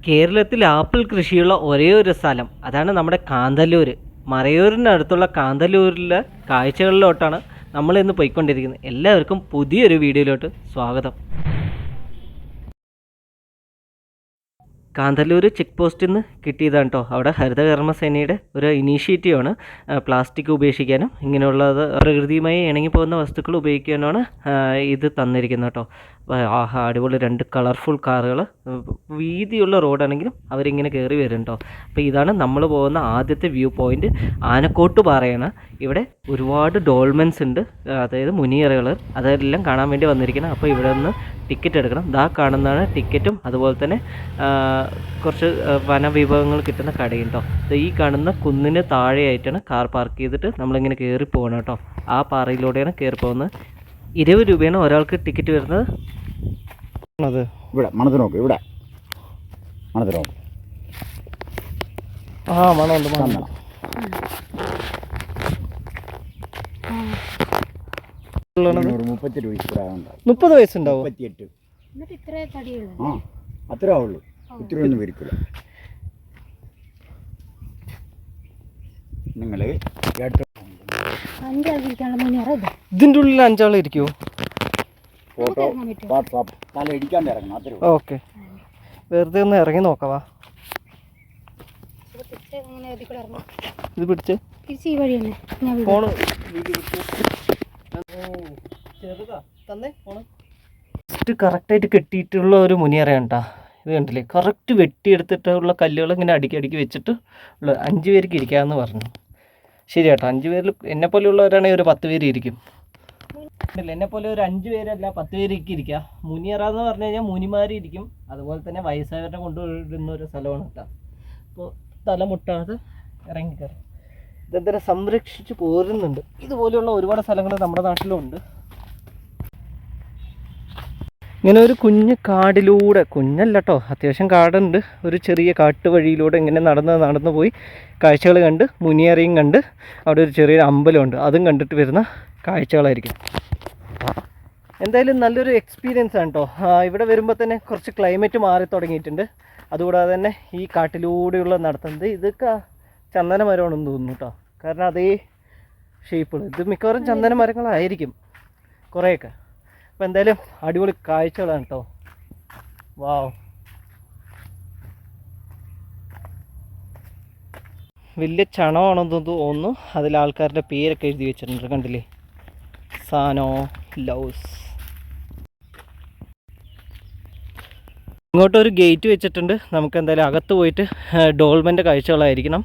കേരളത്തിൽ ആപ്പിൾ കൃഷിയുള്ള ഒരേ ഒരു സ്ഥലം, അതാണ് നമ്മുടെ കാന്തല്ലൂർ. മറയൂരിനടുത്തുള്ള കാന്തല്ലൂരിലെ കാഴ്ചകളിലോട്ടാണ് നമ്മൾ ഇന്ന് പോയിക്കൊണ്ടിരിക്കുന്നത്. എല്ലാവർക്കും പുതിയൊരു വീഡിയോയിലോട്ട് സ്വാഗതം. കാന്തല്ലൂർ ചെക്ക് പോസ്റ്റിൽ നിന്ന് കിട്ടിയതാണ് കേട്ടോ. അവിടെ ഹരിതകർമ്മസേനയുടെ ഒരു ഇനീഷ്യേറ്റീവാണ് പ്ലാസ്റ്റിക് ഉപേക്ഷിക്കാനും ഇങ്ങനെയുള്ളത് പ്രകൃതിയുമായി ഇണങ്ങിപ്പോകുന്ന വസ്തുക്കൾ ഉപയോഗിക്കാനുമാണ് ഇത് തന്നിരിക്കുന്നത് കേട്ടോ. അടിപൊളി 2 കളർഫുൾ കാറുകൾ, വീതിയുള്ള റോഡാണെങ്കിലും അവരിങ്ങനെ കയറി വരും കേട്ടോ. അപ്പോൾ ഇതാണ് നമ്മൾ പോകുന്ന ആദ്യത്തെ വ്യൂ പോയിൻറ്റ്, ആനക്കോട്ട് പാറയാണ്. ഇവിടെ ഒരുപാട് ഡോൾമെൻസ് ഉണ്ട്, അതായത് മുനിയറകൾ, അതെല്ലാം കാണാൻ വേണ്ടി വന്നിരിക്കണം. അപ്പോൾ ഇവിടെ നിന്ന് ടിക്കറ്റ് എടുക്കണം. ദാ കാണുന്നതാണ് ടിക്കറ്റും അതുപോലെ തന്നെ കുറച്ച് വനവിഭവങ്ങൾ കിട്ടുന്ന കടയും കേട്ടോ. ഈ കാണുന്ന കുന്നിന് താഴെയായിട്ടാണ് കാർ പാർക്ക് ചെയ്തിട്ട് നമ്മളിങ്ങനെ കയറി പോകണം കേട്ടോ. ആ പാറയിലൂടെയാണ് കയറി പോകുന്നത്. 20 രൂപയാണ് ഒരാൾക്ക് ടിക്കറ്റ് വരുന്നത്. അത് ഇവിടെ മണത്ത് നോക്ക്, ഇവിടെ മണത്ത് നോക്ക്. ആ മണമുണ്ട്, മണം. 30 വയസ്സുണ്ടാവും. 38. അത്രേ ആവുള്ളൂ, ഇത്ര ഒന്നും വരിക്കില്ല. നിങ്ങൾ ഇതിൻ്റെ ഉള്ളിൽ 5 ആൾ ഇരിക്കുമോ? ഫോട്ടോ വാട്സാപ്പ് തല ഇടിക്കാണ്ട് ഇറങ്ങണം, അത്രേ. ഓക്കെ, വെറുതെ ഒന്ന് ഇറങ്ങി നോക്കവാ. ഇത് പിടിച്ച് ഫോണ് കറക്റ്റായിട്ട് കെട്ടിയിട്ടുള്ള ഒരു മുനിയറയാണ് കേട്ടോ. ഇത് കണ്ടില്ലേ, കറക്റ്റ് വെട്ടിയെടുത്തിട്ടുള്ള കല്ലുകൾ ഇങ്ങനെ അടുക്കി വെച്ചിട്ട് ഉള്ള 5 പേർക്ക് ഇരിക്കാമെന്ന് പറഞ്ഞു. ശരി കേട്ടോ, 5 പേരിൽ എന്നെപ്പോലെയുള്ളവരാണെങ്കിൽ ഒരു 10 പേര് ഇരിക്കും. എന്നെപ്പോലെ ഒരു 5 പേരല്ല 10 പേരൊക്കെ ഇരിക്കുക. മുനിയറ എന്ന് പറഞ്ഞു കഴിഞ്ഞാൽ മുനിമാരിയിരിക്കും, അതുപോലെ തന്നെ വയസ്സായവരെ കൊണ്ടുവരുന്ന ഒരു സ്ഥലമാണ് കേട്ടോ. അപ്പോൾ തലമുട്ടാതെ ഇറങ്ങിക്കയറും. ഇതെന്തായാലും സംരക്ഷിച്ച് പോരുന്നുണ്ട്. ഇതുപോലെയുള്ള ഒരുപാട് സ്ഥലങ്ങൾ നമ്മുടെ നാട്ടിലുണ്ട്. ഇങ്ങനെ ഒരു കുഞ്ഞ് കാടിലൂടെ, കുഞ്ഞല്ല കേട്ടോ, അത്യാവശ്യം കാടുണ്ട്, ഒരു ചെറിയ കാട്ട് വഴിയിലൂടെ ഇങ്ങനെ നടന്ന് പോയി കാഴ്ചകൾ കണ്ട്, മുനിയറയും കണ്ട്, അവിടെ ഒരു ചെറിയൊരു അമ്പലമുണ്ട്, അതും കണ്ടിട്ട് വരുന്ന കാഴ്ചകളായിരിക്കും. എന്തായാലും നല്ലൊരു എക്സ്പീരിയൻസ് ആണ് കേട്ടോ. ഇവിടെ വരുമ്പോൾ തന്നെ കുറച്ച് ക്ലൈമറ്റ് മാറി തുടങ്ങിയിട്ടുണ്ട്. അതുകൂടാതെ തന്നെ ഈ കാട്ടിലൂടെയുള്ള നടത്തുന്നത്, ഇതൊക്കെ ചന്ദന മരമാണെന്ന് തോന്നുന്നു കേട്ടോ. കാരണം അതേ ഷേപ്പുകൾ, ഇത് മിക്കവാറും ചന്ദന മരങ്ങളായിരിക്കും കുറേയൊക്കെ. അപ്പോൾ എന്തായാലും അടിപൊളി കാഴ്ചകളാണ് കേട്ടോ. വാവ്, വലിയ ചണമാണെന്ന് തോന്നുന്നു. അതിൽ ആൾക്കാരുടെ പേരൊക്കെ എഴുതി വെച്ചിട്ടുണ്ട്, കണ്ടില്ലേ, സാനോ ലൗസ്. ഇങ്ങോട്ടൊരു ഗേറ്റ് വെച്ചിട്ടുണ്ട്. നമുക്ക് എന്തായാലും അകത്ത് പോയിട്ട് ഡോൾമെൻ്റെ കാഴ്ചകളായിരിക്കണം.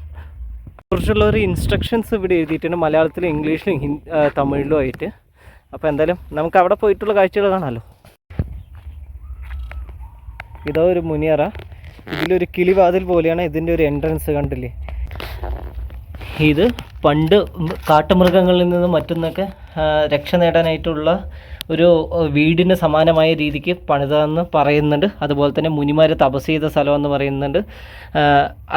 കുറിച്ചുള്ള ഒരു ഇൻസ്ട്രക്ഷൻസ് ഇവിടെ എഴുതിയിട്ടുണ്ട്, മലയാളത്തിലും ഇംഗ്ലീഷിലും തമിഴിലും ആയിട്ട്. അപ്പോൾ എന്തായാലും നമുക്ക് അവിടെ പോയിട്ടുള്ള കാഴ്ചകൾ കാണാമല്ലോ. ഇതോ ഒരു മുനിയറ, ഇതിലൊരു കിളിവാതിൽ പോലെയാണ് ഇതിൻ്റെ ഒരു എൻട്രൻസ്, കണ്ടില്ലേ. ഇത് പണ്ട് കാട്ടുമൃഗങ്ങളിൽ നിന്നും മറ്റൊന്നൊക്കെ രക്ഷ നേടാനായിട്ടുള്ള ഒരു വീടിന് സമാനമായ രീതിക്ക് പണിതെന്ന് പറയുന്നുണ്ട്. അതുപോലെ തന്നെ മുനിമാർ തപസ് ചെയ്ത സ്ഥലമെന്ന് പറയുന്നുണ്ട്.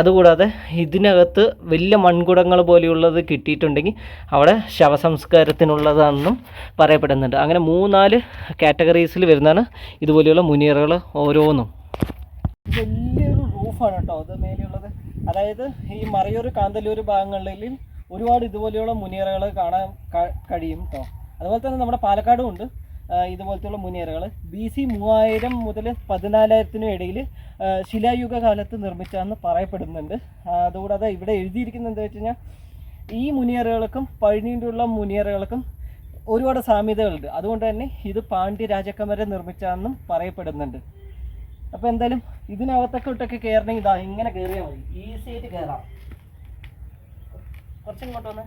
അതുകൂടാതെ ഇതിനകത്ത് വലിയ മൺകുടങ്ങൾ പോലെയുള്ളത് കിട്ടിയിട്ടുണ്ടെങ്കിൽ അവിടെ ശവസംസ്കാരത്തിനുള്ളതാണെന്നും പറയപ്പെടുന്നുണ്ട്. അങ്ങനെ 3-4 കാറ്റഗറീസിൽ വരുന്നതാണ് ഇതുപോലെയുള്ള മുനിയറകൾ ഓരോന്നും. വലിയൊരു റൂഫാണ് കേട്ടോ അത് മേലെയുള്ളത്. അതായത് ഈ മറയൂർ കാന്തല്ലൂർ ഭാഗങ്ങളിലും ഒരുപാട് ഇതുപോലെയുള്ള മുനിയറകൾ കാണാൻ കഴിയും കേട്ടോ. അതുപോലെ തന്നെ നമ്മുടെ പാലക്കാടും ഉണ്ട് ഇതുപോലത്തെയുള്ള മുനിയറകൾ. BC 3000 മുതൽ 14,000 ഇടയിൽ ശിലായുഗ കാലത്ത് നിർമ്മിച്ചതെന്ന് പറയപ്പെടുന്നുണ്ട്. അതുകൂടാതെ ഇവിടെ എഴുതിയിരിക്കുന്നത് എന്താ വെച്ച് കഴിഞ്ഞാൽ, ഈ മുനിയറകൾക്കും പഴനിയിലുള്ള മുനിയറകൾക്കും ഒരുപാട് സാമ്യതകളുണ്ട്. അതുകൊണ്ട് തന്നെ ഇത് പാണ്ഡ്യ രാജാക്കന്മാരെ നിർമ്മിച്ചതെന്നും പറയപ്പെടുന്നുണ്ട്. അപ്പോൾ എന്തായാലും ഇതിനകത്തൊക്കെ കയറണമെങ്കിൽ ഇതാ ഇങ്ങനെ കയറിയാൽ മതി, ഈസി ആയിട്ട് കയറാം. കുറച്ചിങ്ങോട്ട് വന്ന്.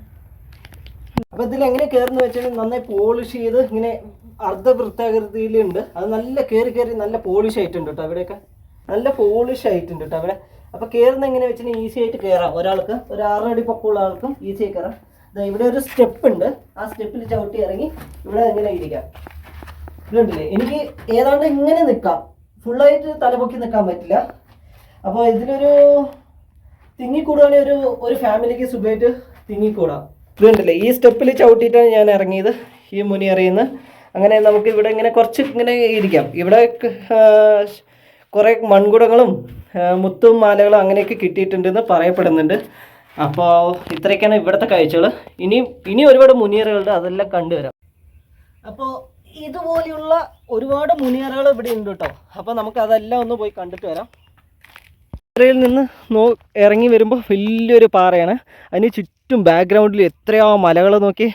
അപ്പോൾ ഇതിലെങ്ങനെ കയറുന്ന വെച്ചാൽ നന്നായി പോളിഷ് ചെയ്ത് ഇങ്ങനെ അർദ്ധവൃത്താകൃതിയിലുണ്ട്. അത് നല്ല കയറി നല്ല പോളിഷ് ആയിട്ടുണ്ട് കേട്ടോ. അവിടെയൊക്കെ നല്ല പോളിഷ് ആയിട്ടുണ്ട് കേട്ടോ അവിടെ. അപ്പോൾ കയറുന്ന എങ്ങനെ വെച്ചാൽ ഈസി ആയിട്ട് കയറാം. ഒരാൾക്ക് ഒരു 6 അടി പൊക്കമുള്ള ആൾക്കും ഈസി ആയി കയറാം. ഇവിടെ ഒരു സ്റ്റെപ്പ് ഉണ്ട്, ആ സ്റ്റെപ്പിൽ ചവിട്ടി ഇറങ്ങി ഇവിടെ ഇങ്ങനെ ഇരിക്കാം. ഇതുണ്ടല്ലേ, എനിക്ക് ഏതാണ്ട് ഇങ്ങനെ നിൽക്കാം, ഫുള്ളായിട്ട് തലപൊക്കി നിൽക്കാൻ പറ്റില്ല. അപ്പോൾ ഇതിലൊരു തിങ്ങിക്കൂടുകയാണെങ്കിൽ ഒരു ഫാമിലിക്ക് സുഖമായിട്ട് തിങ്ങിക്കൂടാം. ഇതുണ്ടല്ലേ, ഈ സ്റ്റെപ്പിൽ ചവിട്ടിയിട്ടാണ് ഞാൻ ഇറങ്ങിയത് ഈ മുനിയറയിൽ നിന്ന്. അങ്ങനെ നമുക്ക് ഇവിടെ ഇങ്ങനെ കുറച്ച് ഇങ്ങനെ ഇരിക്കാം. ഇവിടെ കുറേ മൺകുടങ്ങളും മുത്തും മാലകളും അങ്ങനെയൊക്കെ കിട്ടിയിട്ടുണ്ടെന്ന് പറയപ്പെടുന്നുണ്ട്. അപ്പോൾ ഇത്രയൊക്കെയാണ് ഇവിടുത്തെ കാഴ്ചകൾ. ഇനി ഒരുപാട് മുനിയറകളുണ്ട്, അതെല്ലാം കണ്ടുവരാം. അപ്പോൾ ഇതുപോലെയുള്ള ഒരുപാട് മുനിയറകൾ ഇവിടെ ഉണ്ട് കേട്ടോ. അപ്പോൾ നമുക്ക് അതെല്ലാം ഒന്ന് പോയി കണ്ടിട്ട് വരാം. മുനിയറയിൽ നിന്ന് ഇറങ്ങി വരുമ്പോൾ വലിയൊരു പാറയാണ്. അതിന് ചുറ്റും ബാക്ക്ഗ്രൗണ്ടിൽ എത്രയോ മലകൾ നോക്കി.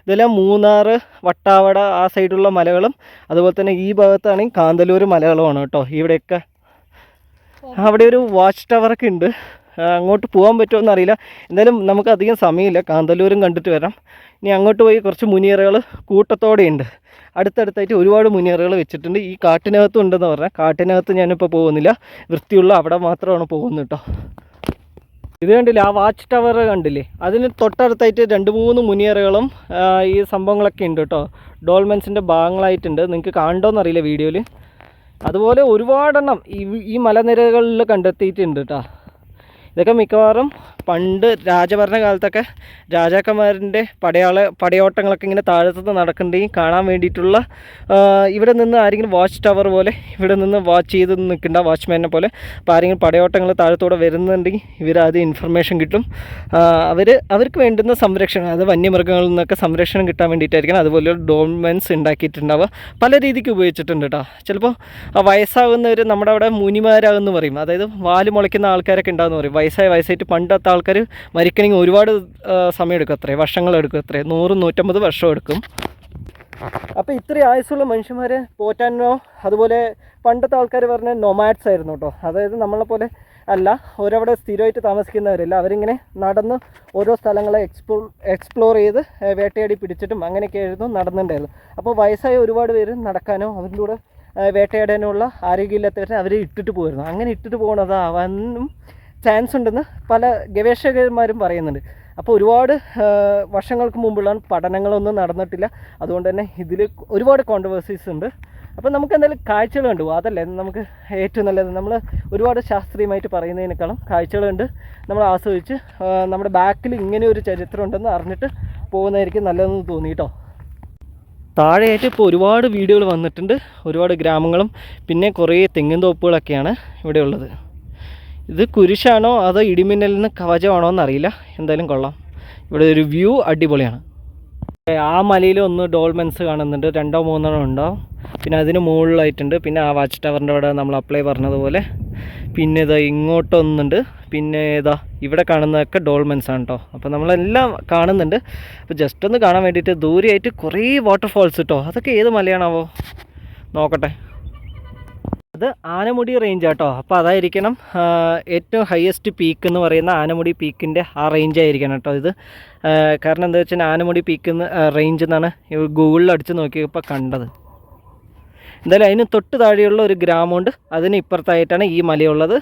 ഇതെല്ലാം മൂന്നാർ, വട്ടാവട ആ സൈഡുള്ള മലകളും അതുപോലെ തന്നെ ഈ ഭാഗത്താണെങ്കിൽ കാന്തല്ലൂർ മലകളുമാണ് കേട്ടോ. ഇവിടെയൊക്കെ അവിടെ ഒരു വാച്ച് ടവറൊക്കെ ഉണ്ട്. അങ്ങോട്ട് പോകാൻ പറ്റുമോ എന്നറിയില്ല. എന്തായാലും നമുക്ക് അധികം സമയമില്ല, കാന്തല്ലൂരും കണ്ടിട്ട് വരാം. ഇനി അങ്ങോട്ട് പോയി കുറച്ച് മുനിയറകൾ കൂട്ടത്തോടെയുണ്ട്. അടുത്തടുത്തായിട്ട് ഒരുപാട് മുനിയറകൾ വെച്ചിട്ടുണ്ട്. ഈ കാട്ടിനകത്തും ഉണ്ടെന്ന് പറഞ്ഞാൽ, കാട്ടിനകത്ത് ഞാനിപ്പോൾ പോകുന്നില്ല, വൃത്തിയുള്ള അവിടെ മാത്രമാണ് പോകുന്നത് കേട്ടോ. ഇത് കണ്ടില്ലേ, ആ വാച്ച് ടവർ കണ്ടില്ലേ, അതിന് തൊട്ടടുത്തായിട്ട് 2-3 മുനിയറകളും ഈ സംഭവങ്ങളൊക്കെ ഉണ്ട് കേട്ടോ. ഡോൾമെൻസിൻ്റെ ഭാഗങ്ങളായിട്ടുണ്ട്. നിങ്ങൾക്ക് കാണണ്ടോയെന്നറിയില്ല വീഡിയോയിൽ. അതുപോലെ ഒരുപാടെണ്ണം ഈ മലനിരകളിൽ കണ്ടെത്തിയിട്ടുണ്ട് കേട്ടോ. ഇതൊക്കെ മിക്കവാറും പണ്ട് രാജഭരണ കാലത്തൊക്കെ രാജാക്കന്മാരിൻ്റെ പടയോട്ടങ്ങളൊക്കെ ഇങ്ങനെ താഴത്തുനിന്ന് നടക്കുന്നുണ്ടെങ്കിൽ കാണാൻ വേണ്ടിയിട്ടുള്ള, ഇവിടെ നിന്ന് ആരെങ്കിലും വാച്ച് ടവർ പോലെ ഇവിടെ നിന്ന് വാച്ച് ചെയ്ത് നിൽക്കേണ്ട വാച്ച്മാനെ പോലെ. അപ്പോൾ ആരെങ്കിലും പടയോട്ടങ്ങൾ താഴത്തൂടെ വരുന്നുണ്ടെങ്കിൽ ഇവരത് ഇൻഫർമേഷൻ കിട്ടും. അവർക്ക് വേണ്ടുന്ന സംരക്ഷണം, അത് വന്യമൃഗങ്ങളിൽ നിന്നൊക്കെ സംരക്ഷണം കിട്ടാൻ വേണ്ടിയിട്ടായിരിക്കണം അതുപോലെ ഡോൾമെൻസ് ഉണ്ടാക്കിയിട്ടുണ്ടാവുക. പല രീതിക്ക് ഉപയോഗിച്ചിട്ടുണ്ട് കേട്ടോ. ചിലപ്പോൾ വയസ്സാകുന്നവർ നമ്മുടെ അവിടെ മുനിമാരാകുമെന്ന് പറയും, അതായത് വാല് മുളയ്ക്കുന്ന ആൾക്കാരൊക്കെ ഉണ്ടാകുമെന്ന് പറയും. വയസ്സായിട്ട് പണ്ടത്തെ ആൾക്കാർ മരിക്കണമെങ്കിൽ ഒരുപാട് സമയമെടുക്കും, അത്രേ വർഷങ്ങളെടുക്കും, അത്രേ 100-150 വർഷം എടുക്കും. അപ്പോൾ ഇത്രയും ആയുസ്സുള്ള മനുഷ്യന്മാരെ പോറ്റാനോ, അതുപോലെ പണ്ടത്തെ ആൾക്കാർ പറഞ്ഞ നൊമാഡ്സ് ആയിരുന്നു കേട്ടോ. അതായത് നമ്മളെപ്പോലെ അല്ല, ഓരവിടെ സ്ഥിരമായിട്ട് താമസിക്കുന്നവരല്ല. അവരിങ്ങനെ നടന്ന് ഓരോ സ്ഥലങ്ങളെ എക്സ്പ്ലോർ ചെയ്ത് വേട്ടയാടി പിടിച്ചിട്ടും അങ്ങനെയൊക്കെയായിരുന്നു നടന്നിട്ടുണ്ടായിരുന്നു. അപ്പോൾ വയസ്സായ ഒരുപാട് പേര് നടക്കാനോ അവരുടെ കൂടെ വേട്ടയാടാനുള്ള ആരോഗ്യമില്ലാത്തവരെ അവർ ഇട്ടിട്ട് പോയിരുന്നു. അങ്ങനെ ഇട്ടിട്ട് പോകണത് അവനും ചാൻസ് ഉണ്ടെന്ന് പല ഗവേഷകന്മാരും പറയുന്നുണ്ട്. അപ്പോൾ ഒരുപാട് വർഷങ്ങൾക്ക് മുമ്പുള്ള പഠനങ്ങളൊന്നും നടന്നിട്ടില്ല. അതുകൊണ്ട് തന്നെ ഇതിൽ ഒരുപാട് കോൺട്രവേഴ്സീസ് ഉണ്ട്. അപ്പോൾ നമുക്ക് എന്തായാലും കാഴ്ചകൾ കണ്ടു, അതല്ലേ നമുക്ക് ഏറ്റവും നല്ലത്. നമ്മൾ ഒരുപാട് ശാസ്ത്രീയമായിട്ട് പറയുന്നതിനേക്കാളും കാഴ്ചകൾ കണ്ട് നമ്മൾ ആസ്വദിച്ച് നമ്മുടെ ബാക്കിൽ ഇങ്ങനെ ഒരു ചരിത്രം ഉണ്ടെന്ന് അറിഞ്ഞിട്ട് പോകുന്നതായിരിക്കും നല്ലതെന്ന് തോന്നി കേട്ടോ. താഴെയായിട്ട് ഇപ്പോൾ ഒരുപാട് വീഡിയോകൾ വന്നിട്ടുണ്ട്. ഒരുപാട് ഗ്രാമങ്ങളും പിന്നെ കുറേ തെങ്ങിൻ തോപ്പുകളൊക്കെയാണ് ഇവിടെ ഉള്ളത്. ഇത് കുരിശാണോ അതോ ഇടിമിന്നലിൽ നിന്ന് കവചമാണോ എന്നറിയില്ല. എന്തായാലും കൊള്ളാം. ഇവിടെ ഒരു വ്യൂ അടിപൊളിയാണ്. ആ മലയിൽ ഒന്ന് ഡോൾമെൻസ് കാണുന്നുണ്ട്, 2-3 ഉണ്ടാവും. പിന്നെ അതിന് മുകളിലായിട്ടുണ്ട്. പിന്നെ ആ വാച്ച് ടവറിൻ്റെ അവിടെ നമ്മൾ അപ്ലൈ പറഞ്ഞതുപോലെ. പിന്നെ ഇതാ ഇങ്ങോട്ടൊന്നുണ്ട്. പിന്നെ ഇതാ ഇവിടെ കാണുന്നതൊക്കെ ഡോൾമെൻസ് ആണ് കേട്ടോ. അപ്പോൾ നമ്മളെല്ലാം കാണുന്നുണ്ട്. അപ്പോൾ ജസ്റ്റ് ഒന്ന് കാണാൻ വേണ്ടിയിട്ട് ദൂരെയായിട്ട് കുറേ വാട്ടർഫാൾസ് കേട്ടോ. അതൊക്കെ ഏത് മലയാണാവോ, നോക്കട്ടെ. അത് ആനമുടി റേഞ്ച് കേട്ടോ. അപ്പോൾ അതായിരിക്കണം ഏറ്റവും ഹയസ്റ്റ് പീക്ക് എന്ന് പറയുന്ന ആനമുടി പീക്കിൻ്റെ ആ റേഞ്ച് ആയിരിക്കണം കേട്ടോ ഇത്. കാരണം എന്താ വെച്ചാൽ ആനമുടി പീക്ക് റേഞ്ച് എന്നാണ് ഗൂഗിളിൽ അടിച്ച് നോക്കിയപ്പോൾ കണ്ടത്. എന്തായാലും അതിന് തൊട്ട് താഴെയുള്ള ഒരു ഗ്രാമമുണ്ട്, അതിന് ഇപ്പുറത്തായിട്ടാണ് ഈ മലയുള്ളത്,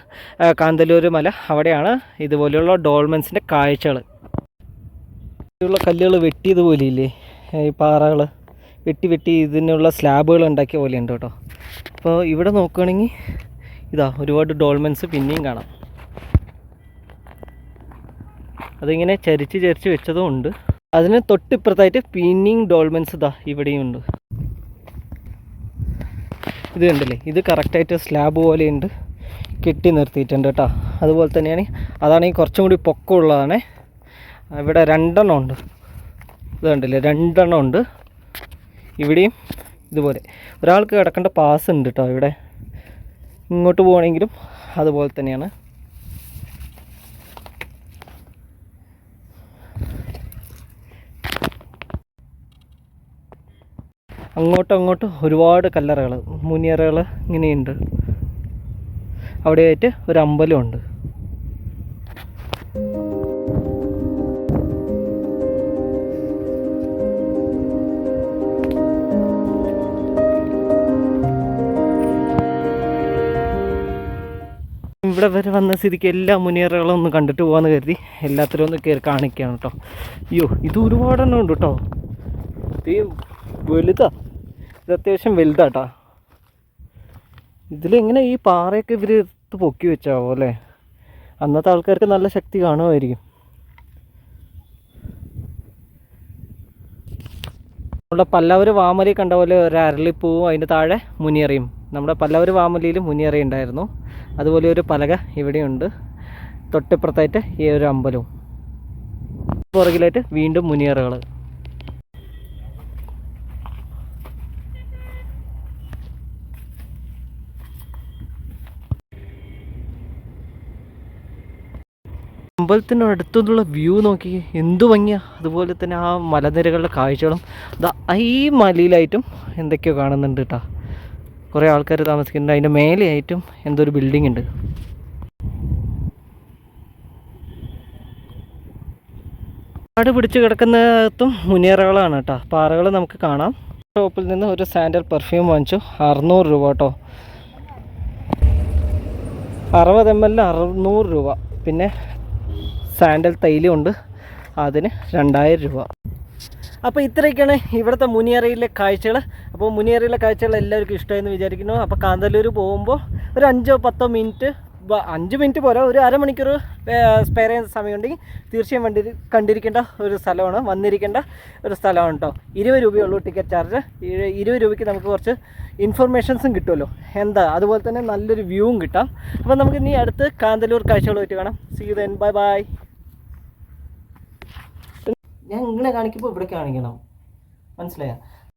കാന്തല്ലൂർ മല. അവിടെയാണ് ഇതുപോലെയുള്ള ഡോൾമെൻസിൻ്റെ കാഴ്ചകൾ. ഉള്ള കല്ലുകൾ വെട്ടിയതുപോലെ ഇല്ലേ, ഈ പാറകൾ വെട്ടി ഇതിനുള്ള സ്ലാബുകൾ ഉണ്ടാക്കിയ പോലെയുണ്ട് കേട്ടോ. അപ്പോൾ ഇവിടെ നോക്കുകയാണെങ്കിൽ ഇതാ ഒരുപാട് ഡോൾമെൻസ് പിന്നെയും കാണാം. അതിങ്ങനെ ചരിച്ച് വെച്ചതും ഉണ്ട്. അതിന് തൊട്ടിപ്പുറത്തായിട്ട് പിന്നെയും ഡോൾമെൻസ് ഇതാ ഇവിടെയും ഉണ്ട്. ഇത് കണ്ടില്ലേ, ഇത് കറക്റ്റായിട്ട് സ്ലാബ് പോലെയുണ്ട്, കെട്ടി നിർത്തിയിട്ടുണ്ട് കേട്ടോ. അതുപോലെ തന്നെയാണ് അതാണെങ്കിൽ കുറച്ചും കൂടി പൊക്കമുള്ളതാണ്. ഇവിടെ 2 ഉണ്ട്. ഇത് കണ്ടില്ലേ, 2 ഉണ്ട്. ഇവിടെയും ഇതുപോലെ ഒരാൾക്ക് കിടക്കേണ്ട പാസ് ഉണ്ട് കേട്ടോ. ഇവിടെ ഇങ്ങോട്ട് പോകണമെങ്കിലും അതുപോലെ തന്നെയാണ്. അങ്ങോട്ടും ഒരുപാട് കല്ലറകൾ, മുനിയറകൾ ഇങ്ങനെയുണ്ട്. അവിടെയായിട്ട് ഒരു അമ്പലമുണ്ട്. ഇവിടെ വരെ വന്ന സ്ഥിതിക്ക് എല്ലാ മുനിയറകളും ഒന്ന് കണ്ടിട്ട് പോകാമെന്ന് കരുതി എല്ലാത്തിലും ഒന്ന് കയറി കാണിക്കുകയാണ് കേട്ടോ. അയ്യോ, ഇത് ഒരുപാടെണ്ണം ഉണ്ട് കേട്ടോ. ഇത് വലുതാ, ഇത് അത്യാവശ്യം വലുതാട്ടാ. ഇതിലെങ്ങനെ ഈ പാറയൊക്കെ ഇവർ പൊക്കി വെച്ചാവോ അല്ലേ? അന്നത്തെ ആൾക്കാർക്ക് നല്ല ശക്തി കാണുമായിരിക്കും. നമ്മുടെ പല്ലവർ വാമലി കണ്ട പോലെ ഒരു അരളിപ്പൂവും അതിൻ്റെ താഴെ മുനിയറയും. നമ്മുടെ പല്ലവർ വാമലിയിൽ മുനിയറ ഉണ്ടായിരുന്നു. അതുപോലെ ഒരു പലക ഇവിടെയുണ്ട്. തൊട്ടിപ്പുറത്തായിട്ട് ഈ ഒരു അമ്പലവും, പുറകിലായിട്ട് വീണ്ടും മുനിയറകൾ. അമ്പലത്തിനടുത്തുള്ള വ്യൂ നോക്കി എന്തു ഭംഗിയാണ്. അതുപോലെ തന്നെ ആ മലനിരകളുടെ കാഴ്ചകളും. ഈ മലയിലായിട്ടും എന്തൊക്കെയോ കാണുന്നുണ്ട് കേട്ടോ. കുറേ ആൾക്കാർ താമസിക്കുന്നുണ്ട്. അതിൻ്റെ മേലെയായിട്ടും എന്തോ ഒരു ബിൽഡിംഗ് ഉണ്ട്. കാട് പിടിച്ച് കിടക്കുന്നതും മുനിയറകളാണ് കേട്ടോ. പാറകൾ നമുക്ക് കാണാം. ഷോപ്പിൽ നിന്ന് ഒരു സാൻഡൽ പെർഫ്യൂം വാങ്ങിച്ചു. 600 രൂപ കേട്ടോ. 60 ml 600 രൂപ. പിന്നെ സാൻഡൽ തൈലമുണ്ട്, അതിന് 2000 രൂപ. അപ്പോൾ ഇത്രയൊക്കെയാണ് ഇവിടുത്തെ മുനിയറയിലെ കാഴ്ചകൾ. അപ്പോൾ മുനിയറയിലെ കാഴ്ചകൾ എല്ലാവർക്കും ഇഷ്ടമായെന്ന് വിചാരിക്കുന്നു. അപ്പോൾ കാന്തല്ലൂർ പോകുമ്പോൾ ഒരു 5-10 മിനിറ്റ്, 5 മിനിറ്റ് പോരാ, ഒരു അരമണിക്കൂർ സ്പെയർ ചെയ്യുന്ന സമയമുണ്ടെങ്കിൽ തീർച്ചയായും കണ്ടിരിക്കേണ്ട ഒരു സ്ഥലമാണ്, വന്നിരിക്കേണ്ട ഒരു സ്ഥലമാണ് കേട്ടോ. 20 രൂപയുള്ളൂ ടിക്കറ്റ് ചാർജ്. 20 രൂപയ്ക്ക് നമുക്ക് കുറച്ച് ഇൻഫർമേഷൻസും കിട്ടുമല്ലോ, എന്താ, അതുപോലെ തന്നെ നല്ലൊരു വ്യൂവും കിട്ടാം. അപ്പോൾ നമുക്ക് ഇനി അടുത്ത് കാന്തല്ലൂർ കാഴ്ചകളുമായിട്ട് കാണാം. See you then, bye bye. ഞാൻ ഇങ്ങനെ കാണിക്കുമ്പോൾ ഇവിടെ കാണിക്കണം, മനസ്സിലായോ?